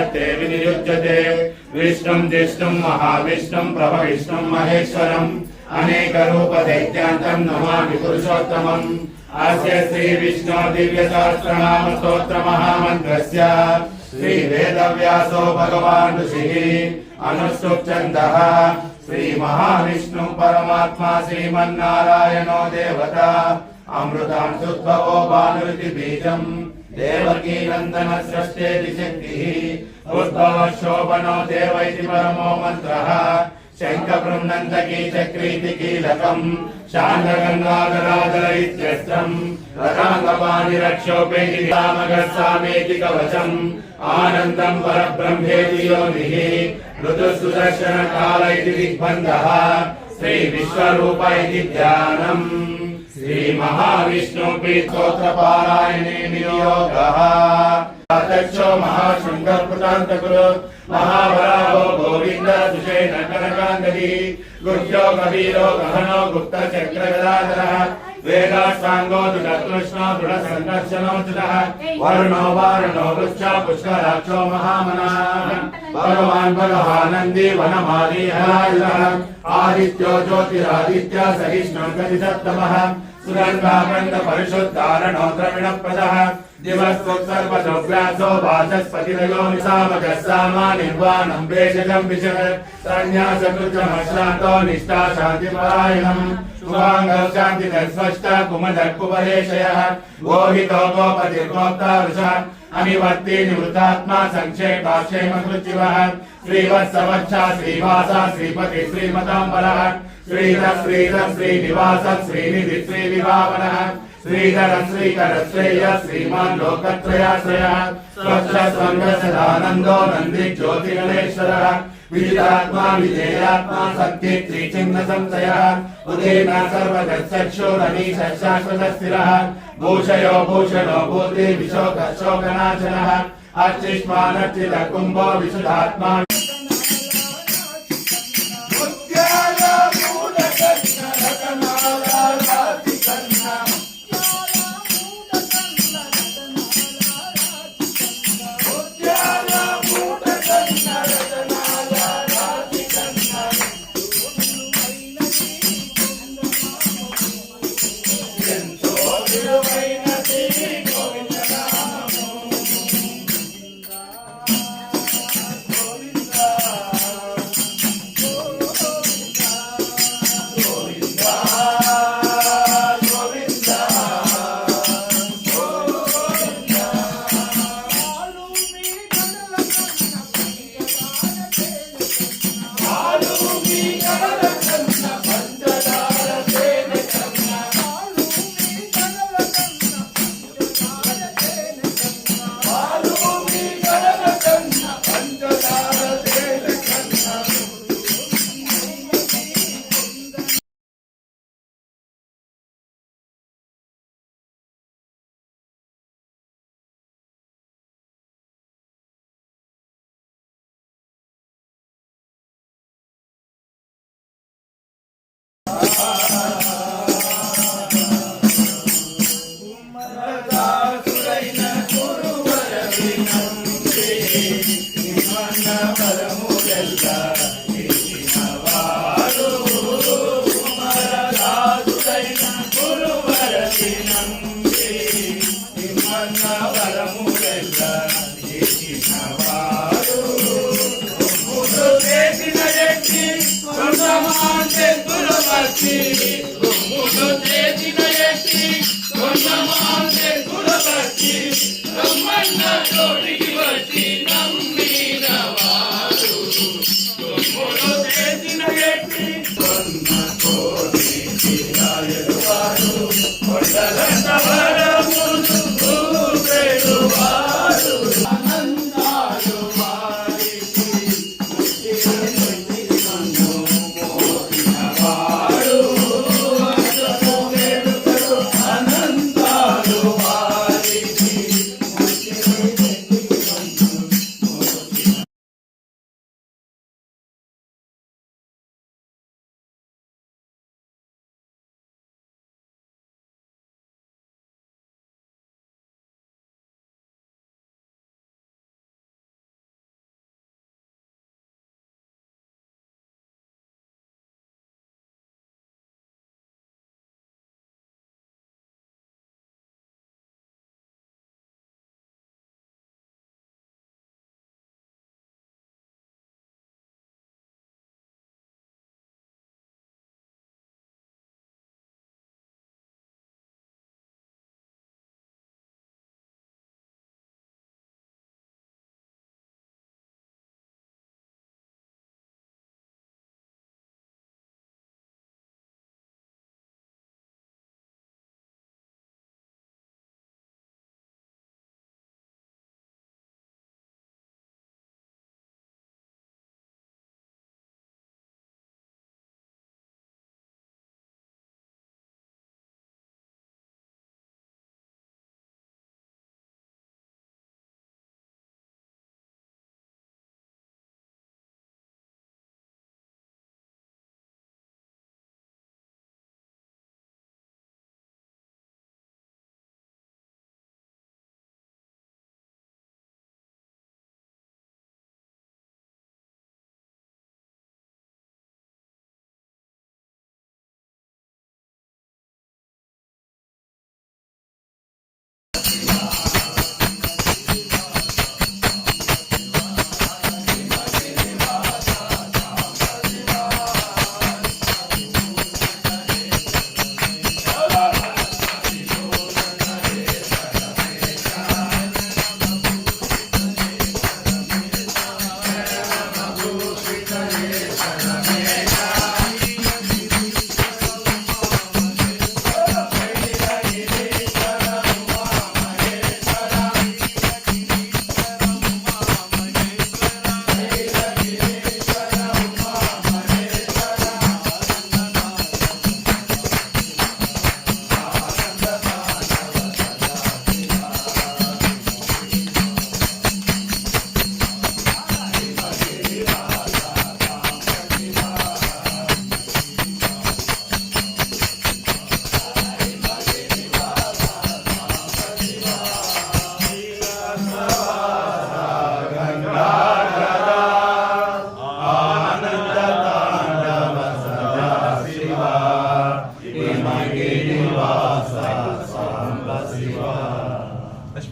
तत्ते विनियुज्यते विष्णुं जिष्णुं महाविष्णुं प्रभविष्णुं महेश्वरम् अनेकरूपदैत्यान्तं नमामि पुरुषोत्तमम् अस्य श्री विष्णु दिव्य सहस्रनाम स्तोत्र महामन्त्रस्य श्री वेदव्यासो भगवान् ऋषिः अनुष्टुप् छन्दः श्री महाविष्णु परमात्मा श्रीमन्नारायणो देवता अमृतांशुद्भवो भानुरिति बीजम् देवकी नन्दन सृष्टेति शक्तिः उद्भव शोभनो देव इति परमो मन्त्रः शंख बृहन्नन्दकी चक्रीति कीलकम् शान्तगङ्गाधराधर इत्यस्त्रम् रथाङ्गपाणि रक्षोपेति रामगस्सामेति कवचम् आनन्दम् परब्रह्मेति योनिः ऋतुसुदर्शन काल इति दिग्बन्धः श्री विश्वरूप इति ध्यानम् श्री महाविष्णु स्तोत्र पारायणे नियोगः अध्यक्षो महाशृंगकृतान्तकुरु महावराहो गोविंद सुषेण कनकांगदी गुह्यो कबीरो गहनो गुप्त चक्र गदाधरः वेदाष्टांगो दृढकृष्णो दृढ संकर्षणो दृढः वर्णो वारणो वृक्ष पुष्कराक्षो महामनः भगवान् भगवानन्दी वनमाली हरायुधः आदित्यो ज्योतिरादित्य सहिष्णो गतिसप्तमः सुगन्धाकन्द परिशुद्धारणो द्रविणप्रदः दिवस्वत्सर्वसौव्यासो वाचस्पतिरयो निसामगस्सामा निर्वाणं भेषजं विशद संन्यासकृतमश्रान्तो निष्ठा शान्तिपरायणम् शुभाङ्गौ शान्तिदस्वष्टा कुमदकुपदेशयः गोहितो गोपतिर्गोप्ता वृषः अनिवर्ति निवृत्तात्मा संक्षेपाक्षेमकृत्युवः श्रीवत्सवच्छा श्रीवासा श्रीपति श्रीमताम्बरः श्रीधर श्रीनिवास श्रीनिधि श्रीविभावनः श्रीधर श्रीकर श्रेय श्रीमान् लोकत्रयाश्रयः स्वच्छ स्वर्ग सदानन्दो नन्दी ज्योतिगणेश्वरः विजितात्मा विजयात्मा सत्ये चिह्न संशयः उदयन सर्वगच्छक्षुरनीश शाश्वत स्थिरः भूषयो भूषणो भूति विशोक शोकनाशनः अर्चिष्मानर्चित कुम्भो विशुद्धात्मा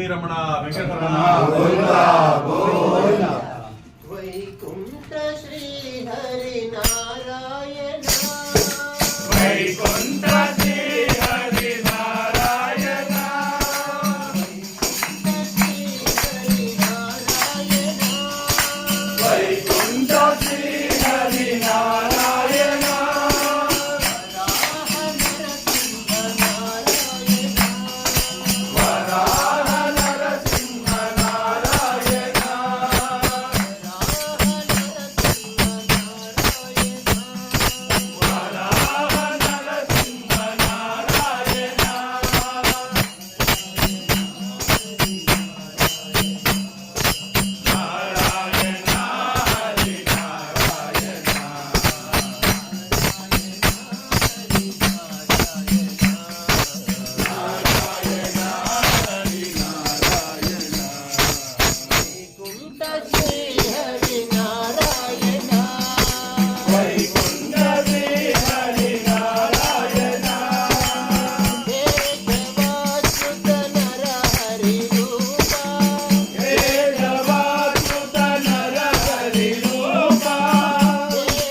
ఎస్పీ రమణ వెంకటరమణ గోవిందా గోవిందా వైకుంఠ శ్రీ హరి నారాయణ వైకుంఠ శ్రీ హరి నారాయణ వైకుంఠ శ్రీ హరి నారాయణ వరాహ నరసింహ నారాయణ వరాహ నరసింహ నారాయణ నారాయణ హరి నారాయణ వైకుంఠ శ్రీ హరి నారాయణ వైకుంఠ శ్రీ హరి నారాయణ దేవాచ్యుత నర హరి రూప కేశవాచ్యుత నరహరి రూప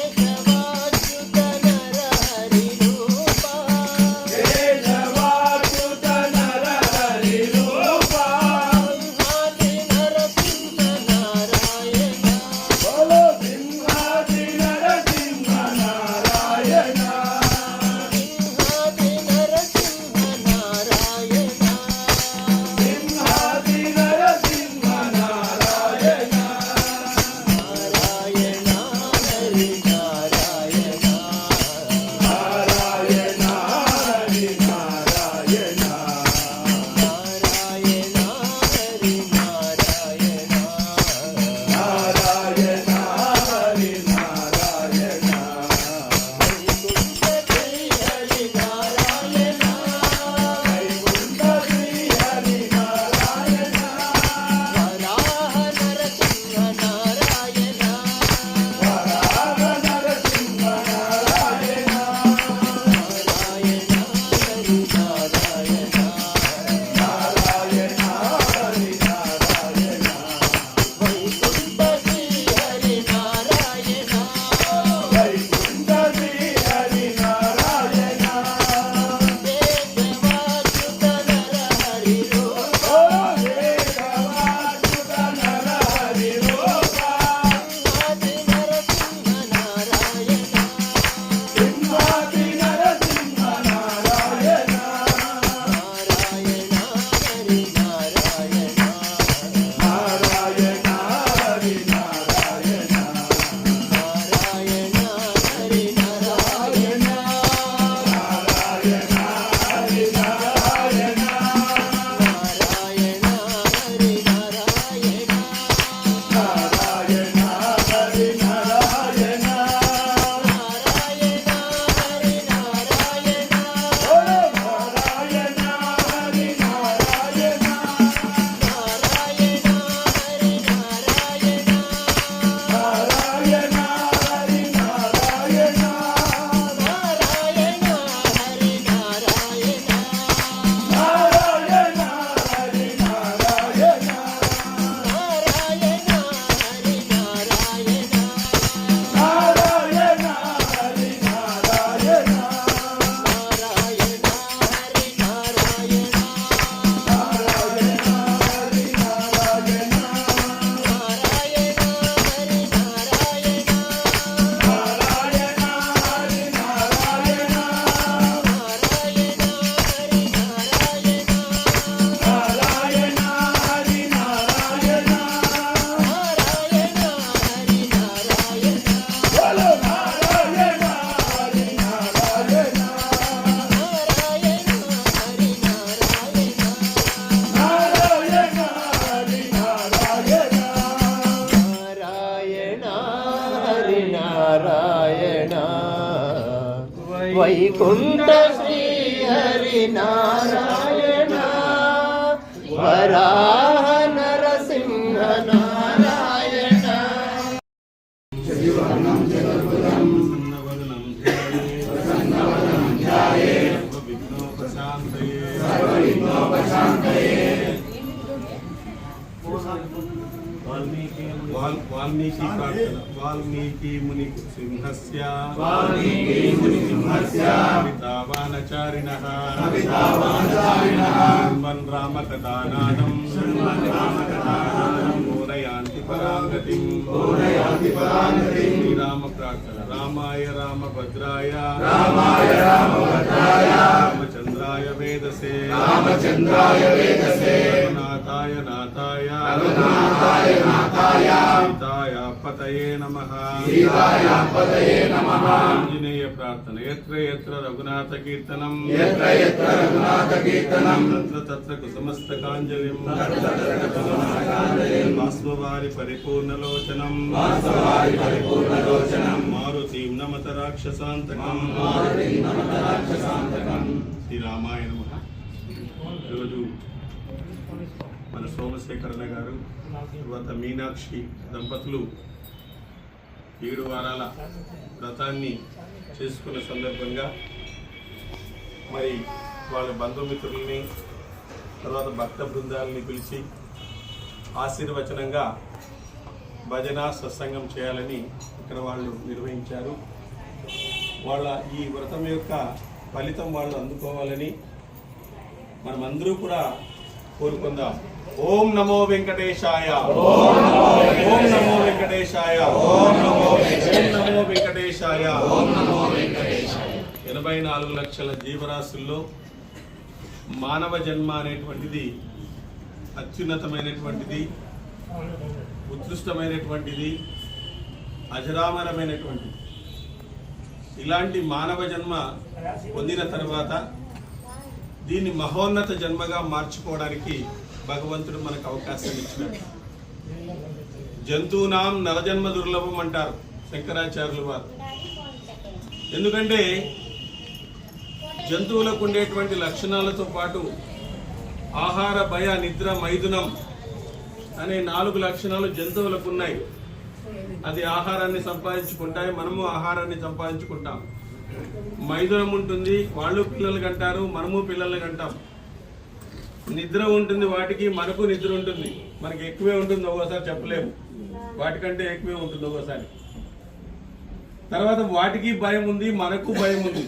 దేవాచ్యుత నర హరి రూప కేశవాచ్యుత నరహరి రూప ఆది నరసింహ నారాయణ బలో సింహాది నరసింహ నారాయణ ఆది నరసింహ నారాయణ సింహాది నరసింహ నారాయణ నారాయణ హరి నారాయణ నారాయణ హరి నారాయణ నారాయణ హరి నారాయణ నారాయణ హరి నారాయణ వైకుంఠ శ్రీ హరి నారాయణ వైకుంఠ శ్రీ హరి నారాయణ వరాహ నరసింహ నారాయణ వరాహ నరసింహ నారాయణ నారాయణ హరి నారాయణ నారాయణ హరి నారాయణ వైకుంఠ శ్రీ హరి నారాయణ వైకుంఠ శ్రీ హరి నారాయణ దేవాచ్యుత నర హరి రూప ఓ దేవాచ్యుత నరహరి రూప ఆది నరసింహ నారాయణ సింహాది నరసింహ నారాయణ నారాయణ హరి నారాయణ నారాయణ హరి నారాయణ నారాయణ హరి నారాయణ నారాయణ హరి నారాయణ నారాయణ హరి నారాయణ నారాయణ హరి నారాయణ నారాయణ హరి నారాయణ ఓ నారాయణ హరి నారాయణ నారాయణ హరి నారాయణ నారాయణ హరి నారాయణ నారాయణ హరి నారాయణ నారాయణ హరి నారాయణ నారాయణ హరి నారాయణ నారాయణ హరి నారాయణ నారాయణ హరి నారాయణ నారాయణ హరి నారాయణ నారాయణ హరి నారాయణ నారాయణ హరి నారాయణ నారాయణ హరి నారాయణ నారాయణ హరి నారాయణ నారాయణ హరి నారాయణ బలో నారాయణ హరి నారాయణ నారాయణ హరి నారాయణ నారాయణ హరి నారాయణ నారాయణ హరి నారాయణ వైకుంఠ శ్రీ హరి నారాయణ వరాహ నరసింహ నారాయణ వాల్మీకి ప్రార్థన వాల్మీకి ముని సింహస్య కవితావానచారిణః శృण्वन् రామకథానాదం పూరయాంతి పరాంగతిం శ్రీరామ ప్రార్థన రామాయ రామభద్రాయ రామచంద్రాయ వేదసే రఘునాథాయ నాథాయ సీతాయ పతయే నమః ఆంజనేయ ప్రార్థన యత్ర యత్ర రఘునాథ కీర్తనం తత్ర తత్ర కుసుమస్తకాంజలిం బాష్పవారి పరిపూర్ణలోచనం మారుతీం నమత రాక్షసాంతకం శ్రీరామాయ నమః. ఈరోజు మన సోమశేఖరన్న గారు తర్వాత మీనాక్షి దంపతులు 7 వారాల వ్రతాన్ని చేసుకున్న సందర్భంగా మరి వాళ్ళ బంధుమిత్రుల్ని తర్వాత భక్త బృందాలని పిలిచి ఆశీర్వచనంగా భజన సత్సంగం చేయాలని ఇక్కడ వాళ్ళు నిర్వహించారు. వాళ్ళ ఈ వ్రతం యొక్క ఫలితం వాళ్ళు అందుకోవాలని మనమందరూ కూడా కోరుకుందాం. ఓం నమో వెంకటేశాయ, ఓం నమో వెంకటేశాయ, ఓం నమో వెంకటేశాయ. 84 లక్షల జీవరాశుల్లో మానవ జన్మ అనేటువంటిది అత్యున్నతమైనటువంటిది, ఉత్కృష్టమైనటువంటిది, అజరామరమైనటువంటిది. ఇలాంటి మానవ జన్మ పొందిన తర్వాత దీన్ని మహోన్నత జన్మగా మార్చుకోవడానికి భగవంతుడు మనకు అవకాశం ఇచ్చినాడు. జంతువునాం నరజన్మ దుర్లభం అంటారు శంకరాచార్యులు వారు. ఎందుకంటే జంతువులకు ఉండేటువంటి లక్షణాలతో పాటు ఆహార, భయ, నిద్ర, మైథునం అనే 4 లక్షణాలు జంతువులకు ఉన్నాయి. అది ఆహారాన్ని సంపాదించుకుంటాయి, మనము ఆహారాన్ని సంపాదించుకుంటాం. మైథునం ఉంటుంది, వాళ్ళు పిల్లలు కంటారు, మనము పిల్లల్ని కంటాం. నిద్ర ఉంటుంది, వాటికి మనకు నిద్ర ఉంటుంది. మనకి ఎక్కువే ఉంటుంది, ఒక్కోసారి చెప్పలేము, వాటికంటే ఎక్కువే ఉంటుంది ఒక్కోసారి. తర్వాత వాటికి భయం ఉంది, మనకు భయం ఉంది.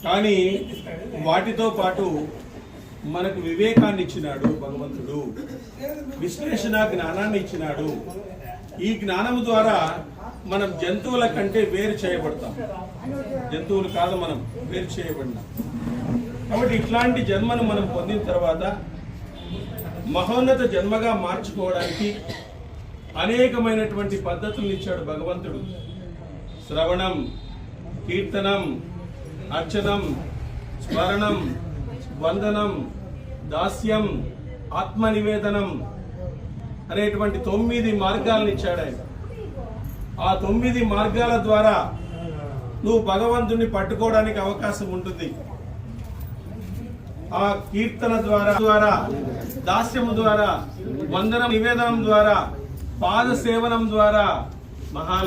కానీ వాటితో పాటు మనకు వివేకాన్ని ఇచ్చినాడు భగవంతుడు, విశ్లేషణ జ్ఞానాన్ని ఇచ్చినాడు. ఈ జ్ఞానము ద్వారా మనం జంతువుల కంటే వేరు చేయబడతాం. జంతువులు కాదు, మనం వేరు చేయబడినాం. కాబట్టి ఇట్లాంటి జన్మను మనం పొందిన తర్వాత మహోన్నత జన్మగా మార్చుకోవడానికి అనేకమైనటువంటి పద్ధతులను ఇచ్చాడు భగవంతుడు. శ్రవణం, కీర్తనం, అర్చనం, స్మరణం, వందనం, దాస్యం, ఆత్మనివేదనం అనేటువంటి 9 మార్గాలను ఇచ్చాడు ఆయన. ఆ 9 మార్గాల ద్వారా నువ్వు భగవంతుని పట్టుకోవడానికి అవకాశం ఉంటుంది. ఆ కీర్తన ద్వారా, దాస్యము ద్వారా, వందనం, నివేదనం ద్వారా, పాద సేవనం ద్వారా, మహాలయ